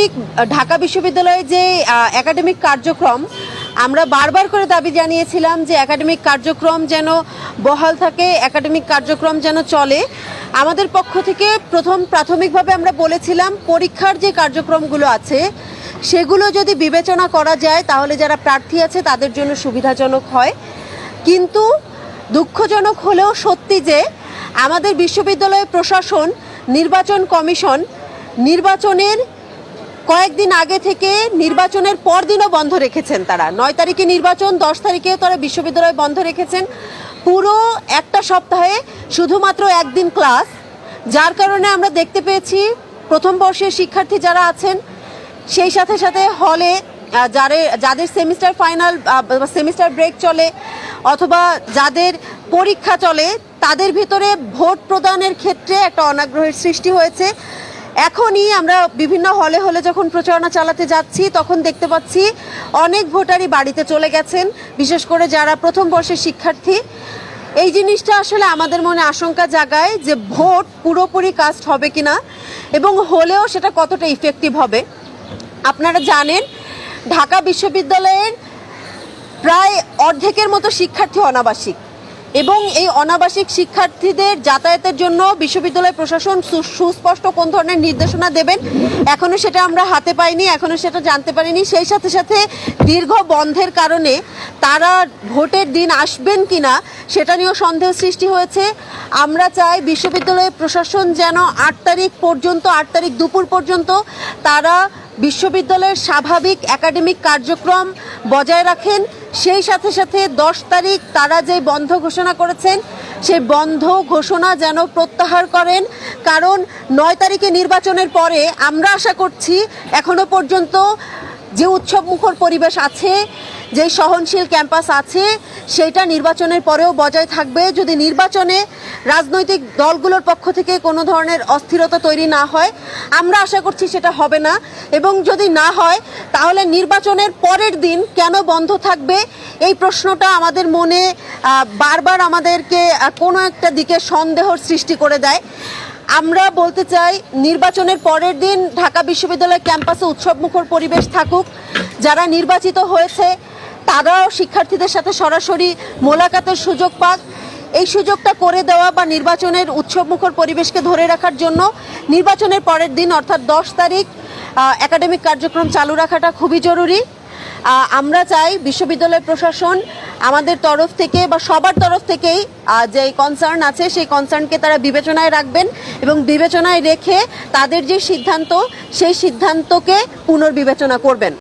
Academic Dhaka বিশ্ববিদ্যালয়ের যে academic কার্যক্রম আমরা বারবার করে দাবি জানিয়েছিলাম যে একাডেমিক কার্যক্রম যেন বহাল থাকে, একাডেমিক কার্যক্রম যেন চলে। আমাদের পক্ষ থেকে প্রাথমিকভাবে আমরা বলেছিলাম পরীক্ষার যে কার্যক্রমগুলো আছে সেগুলো যদি বিবেচনা করা যায় তাহলে যারা প্রার্থী আছে তাদের জন্য সুবিধাজনক হয়। কিন্তু দুঃখজনক হলেও সত্যি যে আমাদের বিশ্ববিদ্যালয় প্রশাসন, নির্বাচন কমিশন নির্বাচনের কয়েকদিন আগে থেকে নির্বাচনের পরদিনও বন্ধ রেখেছেন। তারা 9 তারিখে নির্বাচন, 10 তারিখেও তারা বিশ্ববিদ্যালয় বন্ধ রেখেছেন। পুরো একটা সপ্তাহে শুধুমাত্র একদিন ক্লাস, যার কারণে আমরা দেখতে পেয়েছি প্রথম বর্ষের শিক্ষার্থী যারা আছেন সেই সাথে সাথে হলে যাদের সেমিস্টার ফাইনাল সেমিস্টার ব্রেক চলে অথবা যাদের পরীক্ষা চলে তাদের ভিতরে ভোট প্রদানের ক্ষেত্রে একটা অনাগ্রহের সৃষ্টি হয়েছে। এখনই আমরা বিভিন্ন হলে হলে যখন প্রচারণা চালাতে যাচ্ছি তখন দেখতে পাচ্ছি অনেক ভোটারই বাড়িতে চলে গেছেন, বিশেষ করে যারা প্রথম বর্ষের শিক্ষার্থী। এই জিনিসটা আসলে আমাদের মনে আশঙ্কা জাগায় যে ভোট পুরোপুরি কাস্ট হবে কিনা এবং হলেও সেটা কতটা ইফেক্টিভ হবে। আপনারা জানেন ঢাকা বিশ্ববিদ্যালয়ের প্রায় অর্ধেকের মতো শিক্ষার্থী অনাবাসিক এবং এই অনাবাসিক শিক্ষার্থীদের যাতায়াতের জন্য বিশ্ববিদ্যালয় প্রশাসন সুস্পষ্ট কোন ধরনের নির্দেশনা দেবেন এখনও সেটা আমরা হাতে পাইনি, এখনও সেটা জানতে পারিনি। সেই সাথে সাথে দীর্ঘ বন্ধের কারণে তারা ভোটের দিন আসবেন কিনা সেটা নিয়েও সন্দেহ সৃষ্টি হয়েছে। আমরা চাই বিশ্ববিদ্যালয় প্রশাসন যেন 8 তারিখ দুপুর পর্যন্ত তারা বিশ্ববিদ্যালয়ের স্বাভাবিক একাডেমিক কার্যক্রম বজায় রাখেন। সেই সাথে সাথে 10 তারিখ তারা যে বন্ধ ঘোষণা করেছেন সেই বন্ধ ঘোষণা যেন প্রত্যাহার করেন, কারণ 9 তারিখে নির্বাচনের পরে আমরা আশা করছি এখনো পর্যন্ত যে উৎসবমুখর পরিবেশ আছে, যে সহনশীল ক্যাম্পাস আছে সেটা নির্বাচনের পরেও বজায় থাকবে। যদি নির্বাচনে রাজনৈতিক দলগুলোর পক্ষ থেকে কোনো ধরনের অস্থিরতা তৈরি না হয়, আমরা আশা করছি সেটা হবে না, এবং যদি না হয় তাহলে নির্বাচনের পরের দিন কেন বন্ধ থাকবে এই প্রশ্নটা আমাদের মনে বারবার আমাদেরকে কোনো একটা দিকে সন্দেহর সৃষ্টি করে দেয়। আমরা বলতে চাই নির্বাচনের পরের দিন ঢাকা বিশ্ববিদ্যালয় ক্যাম্পাসে উৎসবমুখর পরিবেশ থাকুক। যারা নির্বাচিত হয়েছে তারাও শিক্ষার্থীদের সাথে সরাসরি মোলাকাতের সুযোগ পাক। এই সুযোগটা করে দেওয়া বা নির্বাচনের উৎসবমুখর পরিবেশকে ধরে রাখার জন্য নির্বাচনের পরের দিন অর্থাৎ 10 তারিখ একাডেমিক কার্যক্রম চালু রাখাটা খুবই জরুরি। আমরা চাই বিশ্ববিদ্যালয় প্রশাসন আমাদের তরফ থেকে বা সবার তরফ থেকেই যে কনসার্ন আছে সেই কনসার্নকে তারা বিবেচনায় রাখবেন এবং বিবেচনায় রেখে তাদের যে সিদ্ধান্ত সেই সিদ্ধান্তকে পুনর্বিবেচনা করবেন।